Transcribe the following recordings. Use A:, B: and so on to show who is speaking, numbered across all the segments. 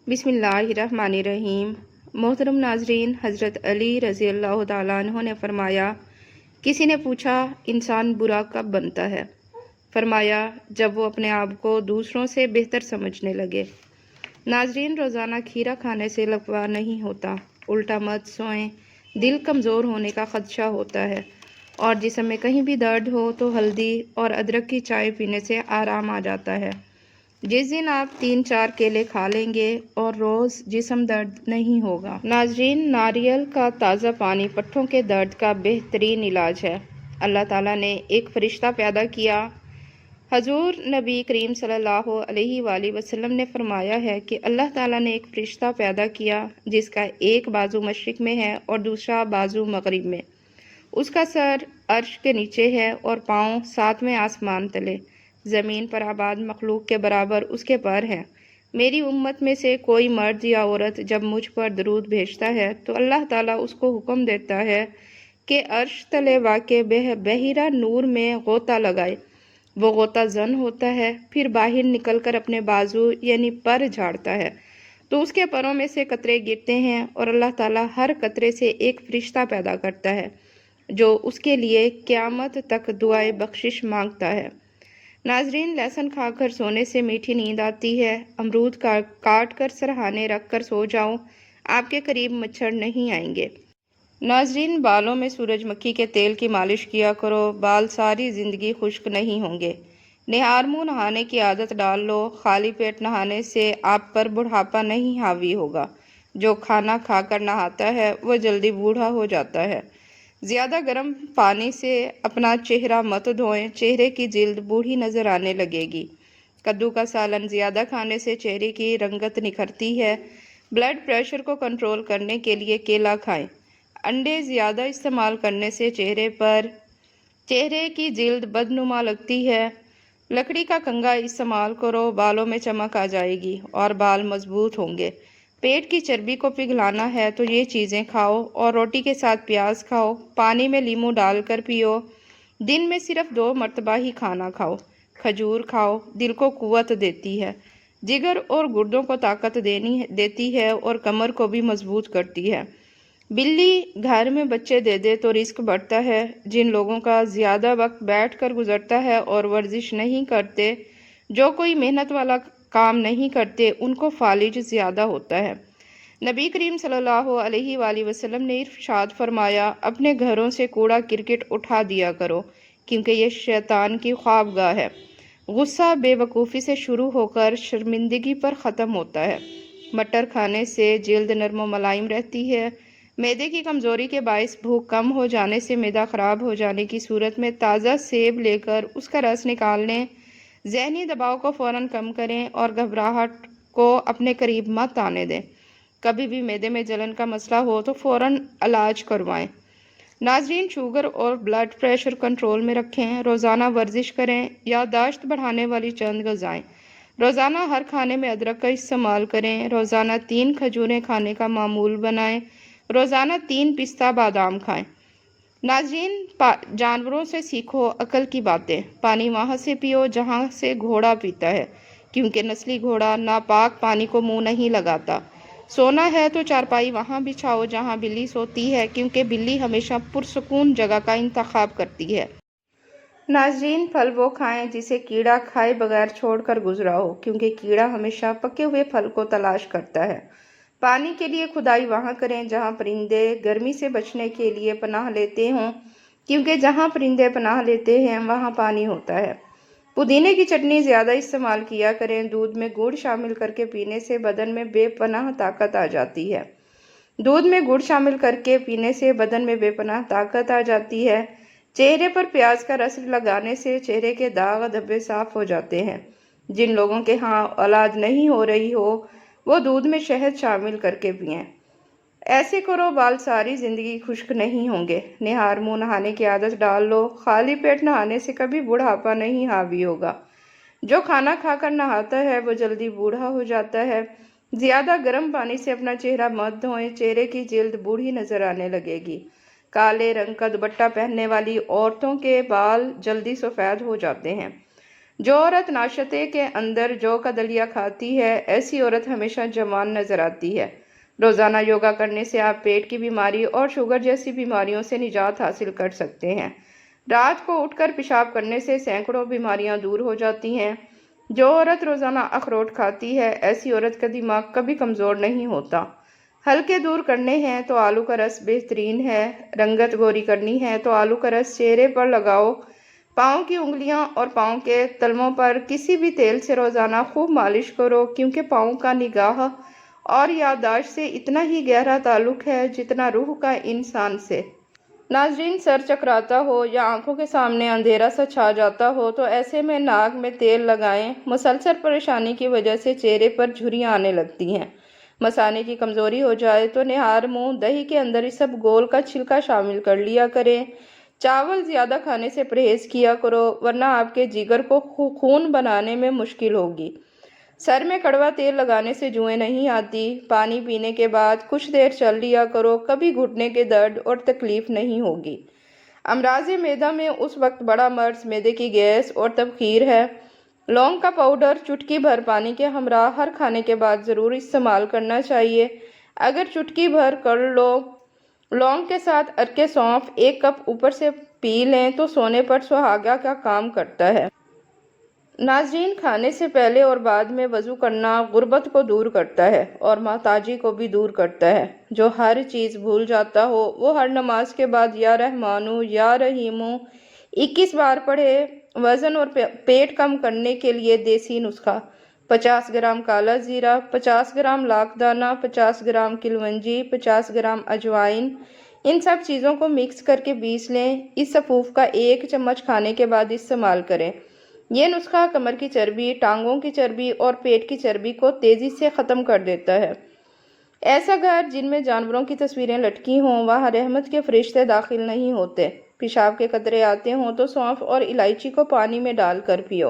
A: بسم اللہ الرحمن الرحیم۔ محترم ناظرین، حضرت علی رضی اللہ تعالیٰ عنہ نے فرمایا، کسی نے پوچھا انسان برا کب بنتا ہے؟ فرمایا جب وہ اپنے آپ کو دوسروں سے بہتر سمجھنے لگے۔ ناظرین، روزانہ کھیرا کھانے سے لقوا نہیں ہوتا، الٹا مت سوئیں، دل کمزور ہونے کا خدشہ ہوتا ہے، اور جسم میں کہیں بھی درد ہو تو ہلدی اور ادرک کی چائے پینے سے آرام آ جاتا ہے۔ جس دن آپ 3-4 کیلے کھا لیں گے اور روز جسم درد نہیں ہوگا۔ ناظرین، ناریل کا تازہ پانی پٹھوں کے درد کا بہترین علاج ہے۔ اللہ تعالیٰ نے ایک فرشتہ پیدا کیا۔ حضور نبی کریم صلی اللہ علیہ وآلہ وسلم نے فرمایا ہے کہ اللہ تعالیٰ نے ایک فرشتہ پیدا کیا جس کا ایک بازو مشرق میں ہے اور دوسرا بازو مغرب میں۔ اس کا سر عرش کے نیچے ہے اور پاؤں 7ویں آسمان تلے، زمین پر آباد مخلوق کے برابر اس کے پر ہیں۔ میری امت میں سے کوئی مرد یا عورت جب مجھ پر درود بھیجتا ہے تو اللہ تعالیٰ اس کو حکم دیتا ہے کہ عرش تلے واقع بحیرہ نور میں غوطہ لگائے۔ وہ غوطہ زن ہوتا ہے، پھر باہر نکل کر اپنے بازو یعنی پر جھاڑتا ہے تو اس کے پروں میں سے قطرے گرتے ہیں، اور اللہ تعالیٰ ہر قطرے سے ایک فرشتہ پیدا کرتا ہے جو اس کے لیے قیامت تک دعائے بخشش مانگتا ہے۔ ناظرین، لہسن کھا کر سونے سے میٹھی نیند آتی ہے۔ امرود کاٹ کر سرہانے رکھ کر سو جاؤ، آپ کے قریب مچھر نہیں آئیں گے۔ ناظرین، بالوں میں سورج مکھی کے تیل کی مالش کیا کرو، بال ساری زندگی خشک نہیں ہوں گے۔ نہار منہ نہانے کی عادت ڈال لو، خالی پیٹ نہانے سے آپ پر بڑھاپا نہیں حاوی ہوگا۔ جو کھانا کھا کر نہاتا ہے وہ جلدی بوڑھا ہو جاتا ہے۔ زیادہ گرم پانی سے اپنا چہرہ مت دھوئیں، چہرے کی جلد بوڑھی نظر آنے لگے گی۔ کدو کا سالن زیادہ کھانے سے چہرے کی رنگت نکھرتی ہے۔ بلڈ پریشر کو کنٹرول کرنے کے لیے کیلا کھائیں۔ انڈے زیادہ استعمال کرنے سے چہرے کی جلد بدنما لگتی ہے۔ لکڑی کا کنگھا استعمال کرو، بالوں میں چمک آ جائے گی اور بال مضبوط ہوں گے۔ پیٹ کی چربی کو پگھلانا ہے تو یہ چیزیں کھاؤ، اور روٹی کے ساتھ پیاز کھاؤ، پانی میں لیموں ڈال کر پیو۔ دن میں صرف 2 مرتبہ ہی کھانا کھاؤ۔ کھجور کھاؤ، دل کو قوت دیتی ہے، جگر اور گردوں کو طاقت دیتی ہے اور کمر کو بھی مضبوط کرتی ہے۔ بلی گھر میں بچے دے دے تو رزق بڑھتا ہے۔ جن لوگوں کا زیادہ وقت بیٹھ کر گزرتا ہے اور ورزش نہیں کرتے، جو کوئی محنت والا کام نہیں کرتے، ان کو فالج زیادہ ہوتا ہے۔ نبی کریم صلی اللہ علیہ وآلہ وسلم نے ارشاد فرمایا، اپنے گھروں سے کوڑا کرکٹ اٹھا دیا کرو، کیونکہ یہ شیطان کی خوابگاہ ہے۔ غصہ بے وقوفی سے شروع ہو کر شرمندگی پر ختم ہوتا ہے۔ مٹر کھانے سے جلد نرم و ملائم رہتی ہے۔ معدے کی کمزوری کے باعث بھوک کم ہو جانے سے معدہ خراب ہو جانے کی صورت میں تازہ سیب لے کر اس کا رس نکال لیں۔ ذہنی دباؤ کو فوراً کم کریں اور گھبراہٹ کو اپنے قریب مت آنے دیں۔ کبھی بھی معدے میں جلن کا مسئلہ ہو تو فوراً علاج کروائیں۔ ناظرین، شوگر اور بلڈ پریشر کنٹرول میں رکھیں، روزانہ ورزش کریں، یادداشت بڑھانے والی چند غذائیں۔ روزانہ ہر کھانے میں ادرک کا استعمال کریں، روزانہ 3 کھجوریں کھانے کا معمول بنائیں، روزانہ 3 پستہ بادام کھائیں۔ ناظرین، جانوروں سے سیکھو عقل کی باتیں۔ پانی وہاں سے پیو جہاں سے گھوڑا پیتا ہے، کیونکہ نسلی گھوڑا ناپاک پانی کو منہ نہیں لگاتا۔ سونا ہے تو چارپائی وہاں بچھاؤ جہاں بلی سوتی ہے، کیونکہ بلی ہمیشہ پرسکون جگہ کا انتخاب کرتی ہے۔ ناظرین، پھل وہ کھائیں جسے کیڑا کھائے بغیر چھوڑ کر گزرا ہو، کیونکہ کیڑا ہمیشہ پکے ہوئے پھل کو تلاش کرتا ہے۔ پانی کے لیے کھدائی وہاں کریں جہاں پرندے گرمی سے بچنے کے لیے پناہ لیتے ہوں، کیونکہ جہاں پرندے پناہ لیتے ہیں وہاں پانی ہوتا ہے۔ پودینے کی چٹنی زیادہ استعمال کیا کریں، دودھ میں گڑ شامل کر کے پینے سے بدن میں بے پناہ طاقت آ جاتی ہے۔ دودھ میں گڑ شامل کر کے پینے سے بدن میں بے پناہ طاقت آ جاتی ہے۔ چہرے پر پیاز کا رس لگانے سے چہرے کے داغ دھبے صاف ہو جاتے ہیں۔ جن لوگوں کے ہاں اولاد نہیں ہو رہی ہو وہ دودھ میں شہد شامل کر کے پئیں۔ ایسے کرو، بال ساری زندگی خشک نہیں ہوں گے۔ نہار منہ نہانے کی عادت ڈال لو، خالی پیٹ نہانے سے کبھی بڑھاپا نہیں حاوی ہوگا۔ جو کھانا کھا کر نہاتا ہے وہ جلدی بوڑھا ہو جاتا ہے۔ زیادہ گرم پانی سے اپنا چہرہ مت دھوئیں، چہرے کی جلد بوڑھی نظر آنے لگے گی۔ کالے رنگ کا دوپٹہ پہننے والی عورتوں کے بال جلدی سفید ہو جاتے ہیں۔ جو عورت ناشتے کے اندر جو کا دلیا کھاتی ہے، ایسی عورت ہمیشہ جوان نظر آتی ہے۔ روزانہ یوگا کرنے سے آپ پیٹ کی بیماری اور شوگر جیسی بیماریوں سے نجات حاصل کر سکتے ہیں۔ رات کو اٹھ کر پیشاب کرنے سے سینکڑوں بیماریاں دور ہو جاتی ہیں۔ جو عورت روزانہ اخروٹ کھاتی ہے، ایسی عورت کا دماغ کبھی کمزور نہیں ہوتا۔ ہلکے دور کرنے ہیں تو آلو کا رس بہترین ہے۔ رنگت گوری کرنی ہے تو آلو کا رس چہرے پر لگاؤ۔ پاؤں کی انگلیاں اور پاؤں کے تلووں پر کسی بھی تیل سے روزانہ خوب مالش کرو، کیونکہ پاؤں کا نگاہ اور یادداشت سے اتنا ہی گہرا تعلق ہے جتنا روح کا انسان سے۔ ناظرین، سر چکراتا ہو یا آنکھوں کے سامنے اندھیرا سا چھا جاتا ہو تو ایسے میں ناک میں تیل لگائیں۔ مسلسل پریشانی کی وجہ سے چہرے پر جھریاں آنے لگتی ہیں۔ مثانے کی کمزوری ہو جائے تو نہار منہ دہی کے اندر اسب گول کا چھلکا شامل کر لیا کریں۔ چاول زیادہ کھانے سے پرہیز کیا کرو، ورنہ آپ کے جگر کو خون بنانے میں مشکل ہوگی۔ سر میں کڑوا تیل لگانے سے جوئیں نہیں آتی۔ پانی پینے کے بعد کچھ دیر چل لیا کرو، کبھی گھٹنے کے درد اور تکلیف نہیں ہوگی۔ امراض معدہ میں اس وقت بڑا مرض معدے کی گیس اور تبخیر ہے۔ لونگ کا پاؤڈر چٹکی بھر پانی کے ہمراہ ہر کھانے کے بعد ضرور استعمال کرنا چاہیے۔ اگر چٹکی بھر کر لو لونگ کے ساتھ ارکِ سونف 1 کپ اوپر سے پی لیں تو سونے پر سہاگا کا کام کرتا ہے۔ ناظرین، کھانے سے پہلے اور بعد میں وضو کرنا غربت کو دور کرتا ہے اور محتاجی کو بھی دور کرتا ہے۔ جو ہر چیز بھول جاتا ہو وہ ہر نماز کے بعد یا رحمانو یا رحیمو 21 بار پڑھے۔ وزن اور پیٹ کم کرنے کے لیے دیسی نسخہ: 50 گرام کالا زیرہ، 50 گرام لاکھ دانہ، 50 گرام کلونجی، 50 گرام اجوائن، ان سب چیزوں کو مکس کر کے پیس لیں۔ اس سفوف کا 1 چمچ کھانے کے بعد استعمال کریں۔ یہ نسخہ کمر کی چربی، ٹانگوں کی چربی اور پیٹ کی چربی کو تیزی سے ختم کر دیتا ہے۔ ایسا گھر جن میں جانوروں کی تصویریں لٹکی ہوں، وہاں رحمت کے فرشتے داخل نہیں ہوتے۔ پیشاب کے قطرے آتے ہوں تو سونف اور الائچی کو پانی میں ڈال کر پیو۔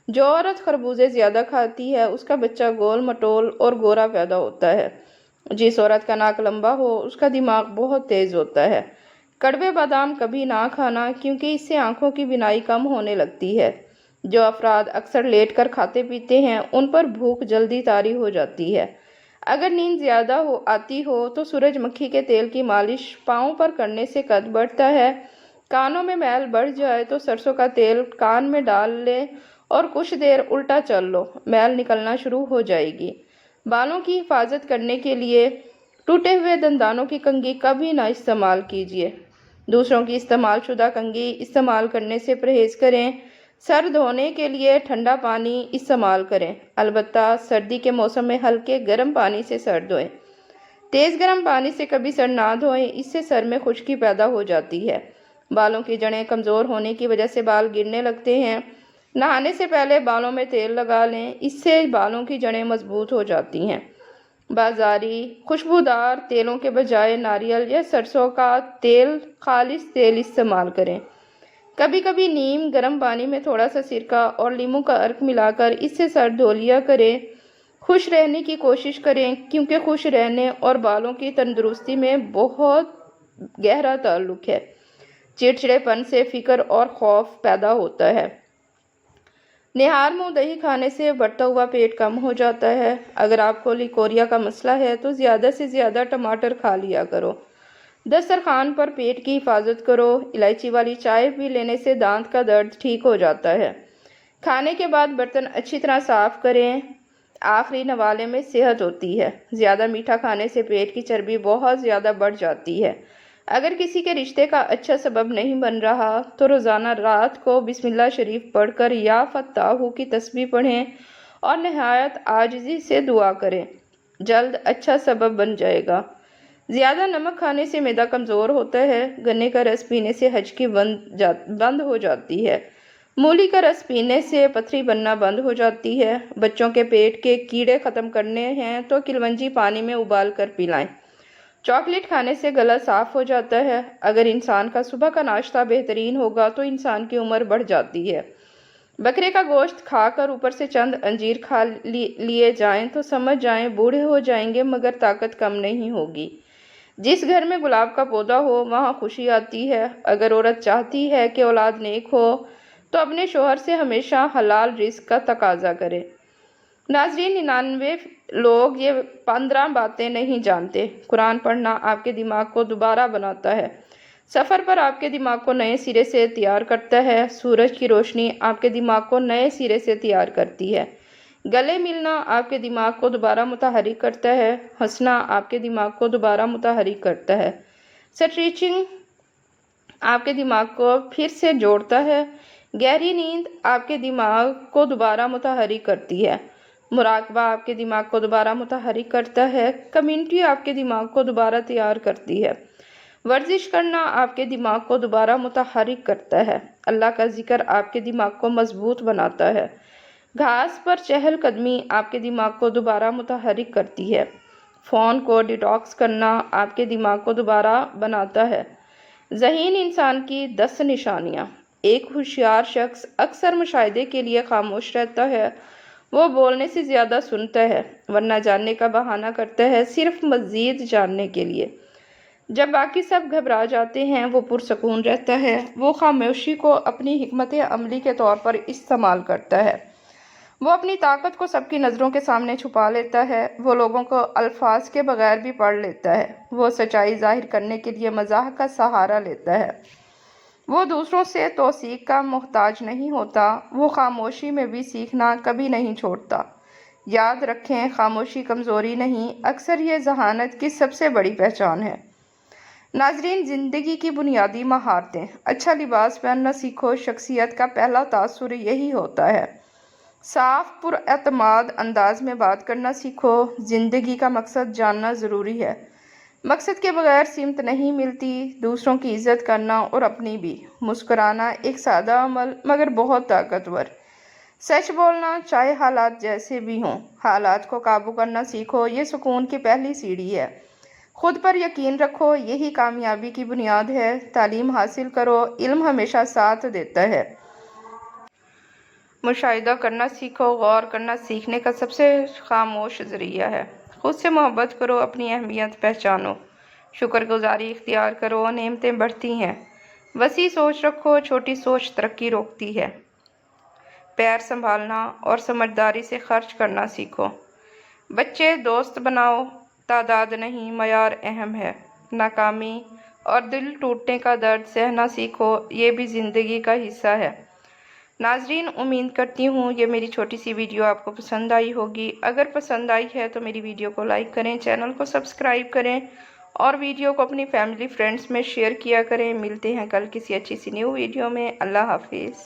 A: جو عورت خربوزے زیادہ کھاتی ہے اس کا بچہ گول مٹول اور گورا پیدا ہوتا ہے۔ جس عورت کا ناک لمبا ہو اس کا دماغ بہت تیز ہوتا ہے۔ کڑوے بادام کبھی نہ کھانا، کیونکہ اس سے آنکھوں کی بینائی کم ہونے لگتی ہے۔ جو افراد اکثر لیٹ کر کھاتے پیتے ہیں ان پر بھوک جلدی طاری ہو جاتی ہے۔ اگر نیند زیادہ آتی ہو تو سورج مکھی کے تیل کی مالش پاؤں پر کرنے سے قد بڑھتا ہے۔ کانوں میں میل بڑھ جائے تو سرسوں کا تیل کان میں ڈال لیں اور کچھ دیر الٹا چل لو، میل نکلنا شروع ہو جائے گی۔ بالوں کی حفاظت کرنے کے لیے ٹوٹے ہوئے دندانوں کی کنگھی کبھی نہ استعمال کیجیے۔ دوسروں کی استعمال شدہ کنگھی استعمال کرنے سے پرہیز کریں۔ سر دھونے کے لیے ٹھنڈا پانی استعمال کریں، البتہ سردی کے موسم میں ہلکے گرم پانی سے سر دھوئیں۔ تیز گرم پانی سے کبھی سر نہ دھوئیں، اس سے سر میں خشکی پیدا ہو جاتی ہے۔ بالوں کی جڑیں کمزور ہونے کی وجہ سے بال گرنے لگتے ہیں۔ نہانے سے پہلے بالوں میں تیل لگا لیں، اس سے بالوں کی جڑیں مضبوط ہو جاتی ہیں۔ بازاری خوشبودار تیلوں کے بجائے ناریل یا سرسوں کا تیل خالص تیل استعمال کریں۔ کبھی کبھی نیم گرم پانی میں تھوڑا سا سرکہ اور لیموں کا عرق ملا کر اس سے سر دھو لیا کریں۔ خوش رہنے کی کوشش کریں، کیونکہ خوش رہنے اور بالوں کی تندرستی میں بہت گہرا تعلق ہے۔ چڑچڑے پن سے فکر اور خوف پیدا ہوتا ہے۔ نہار منہ دہی کھانے سے بڑھتا ہوا پیٹ کم ہو جاتا ہے۔ اگر آپ کو لیکوریا کا مسئلہ ہے تو زیادہ سے زیادہ ٹماٹر کھا لیا کرو۔ دسترخوان پر پیٹ کی حفاظت کرو۔ الائچی والی چائے پی لینے سے دانت کا درد ٹھیک ہو جاتا ہے۔ کھانے کے بعد برتن اچھی طرح صاف کریں۔ آخری نوالے میں صحت ہوتی ہے۔ زیادہ میٹھا کھانے سے پیٹ کی چربی بہت زیادہ بڑھ جاتی ہے۔ اگر کسی کے رشتے کا اچھا سبب نہیں بن رہا تو روزانہ رات کو بسم اللہ شریف پڑھ کر یا فتاحو کی تسبیح پڑھیں اور نہایت عاجزی سے دعا کریں، جلد اچھا سبب بن جائے گا۔ زیادہ نمک کھانے سے معدہ کمزور ہوتا ہے۔ گنے کا رس پینے سے ہجکی بند ہو جاتی ہے۔ مولی کا رس پینے سے پتھری بننا بند ہو جاتی ہے۔ بچوں کے پیٹ کے کیڑے ختم کرنے ہیں تو کلونجی پانی میں ابال کر پلائیں۔ چاکلیٹ کھانے سے گلا صاف ہو جاتا ہے۔ اگر انسان کا صبح کا ناشتہ بہترین ہوگا تو انسان کی عمر بڑھ جاتی ہے۔ بکرے کا گوشت کھا کر اوپر سے چند انجیر کھا لیے جائیں تو سمجھ جائیں بوڑھے ہو جائیں گے مگر طاقت کم نہیں ہوگی۔ جس گھر میں گلاب کا پودا ہو وہاں خوشی آتی ہے۔ اگر عورت چاہتی ہے کہ اولاد نیک ہو تو اپنے شوہر سے ہمیشہ حلال رزق کا تقاضا کریں۔ ناظرین، 99 لوگ یہ 15 باتیں نہیں جانتے۔ قرآن پڑھنا آپ کے دماغ کو دوبارہ بناتا ہے، سفر پر آپ کے دماغ کو نئے سرے سے تیار کرتا ہے، سورج کی روشنی آپ کے دماغ کو نئے سرے سے تیار کرتی ہے، گلے ملنا آپ کے دماغ کو دوبارہ متحرک کرتا ہے، ہنسنا آپ کے دماغ کو دوبارہ متحرک کرتا ہے، سٹریچنگ آپ کے دماغ کو پھر سے جوڑتا ہے، گہری نیند آپ کے دماغ کو دوبارہ متحرک کرتی ہے، مراقبہ آپ کے دماغ کو دوبارہ متحرک کرتا ہے، کمیونٹی آپ کے دماغ کو دوبارہ تیار کرتی ہے، ورزش کرنا آپ کے دماغ کو دوبارہ متحرک کرتا ہے، اللہ کا ذکر آپ کے دماغ کو مضبوط بناتا ہے، گھاس پر چہل قدمی آپ کے دماغ کو دوبارہ متحرک کرتی ہے، فون کو ڈیٹاکس کرنا آپ کے دماغ کو دوبارہ بناتا ہے، ذہین انسان کی 10 نشانیاں۔ ایک ہوشیار شخص اکثر مشاہدے کے لیے خاموش رہتا ہے، وہ بولنے سے زیادہ سنتا ہے ورنہ جاننے کا بہانہ کرتا ہے، صرف مزید جاننے کے لیے۔ جب باقی سب گھبرا جاتے ہیں وہ پرسکون رہتا ہے، وہ خاموشی کو اپنی حکمت عملی کے طور پر استعمال کرتا ہے، وہ اپنی طاقت کو سب کی نظروں کے سامنے چھپا لیتا ہے، وہ لوگوں کو الفاظ کے بغیر بھی پڑھ لیتا ہے، وہ سچائی ظاہر کرنے کے لیے مزاح کا سہارا لیتا ہے، وہ دوسروں سے توثیق کا محتاج نہیں ہوتا، وہ خاموشی میں بھی سیکھنا کبھی نہیں چھوڑتا۔ یاد رکھیں، خاموشی کمزوری نہیں، اکثر یہ ذہانت کی سب سے بڑی پہچان ہے۔ ناظرین، زندگی کی بنیادی مہارتیں۔ اچھا لباس پہننا سیکھو، شخصیت کا پہلا تاثر یہی ہوتا ہے۔ صاف پر اعتماد انداز میں بات کرنا سیکھو، زندگی کا مقصد جاننا ضروری ہے، مقصد کے بغیر سمت نہیں ملتی، دوسروں کی عزت کرنا اور اپنی بھی۔ مسکرانا ایک سادہ عمل مگر بہت طاقتور، سچ بولنا چاہے حالات جیسے بھی ہوں، حالات کو قابو کرنا سیکھو، یہ سکون کی پہلی سیڑھی ہے، خود پر یقین رکھو، یہی کامیابی کی بنیاد ہے، تعلیم حاصل کرو، علم ہمیشہ ساتھ دیتا ہے۔ مشاہدہ کرنا سیکھو، غور کرنا سیکھنے کا سب سے خاموش ذریعہ ہے، خود سے محبت کرو، اپنی اہمیت پہچانو، شکر گزاری اختیار کرو، نعمتیں بڑھتی ہیں، وسیع سوچ رکھو، چھوٹی سوچ ترقی روکتی ہے، پیر سنبھالنا اور سمجھداری سے خرچ کرنا سیکھو، بچے دوست بناؤ، تعداد نہیں معیار اہم ہے، ناکامی اور دل ٹوٹنے کا درد سہنا سیکھو، یہ بھی زندگی کا حصہ ہے۔ ناظرین، امید کرتی ہوں یہ میری چھوٹی سی ویڈیو آپ کو پسند آئی ہوگی، اگر پسند آئی ہے تو میری ویڈیو کو لائک کریں، چینل کو سبسکرائب کریں اور ویڈیو کو اپنی فیملی فرینڈز میں شیئر کیا کریں۔ ملتے ہیں کل کسی اچھی سی نیو ویڈیو میں۔ اللہ حافظ۔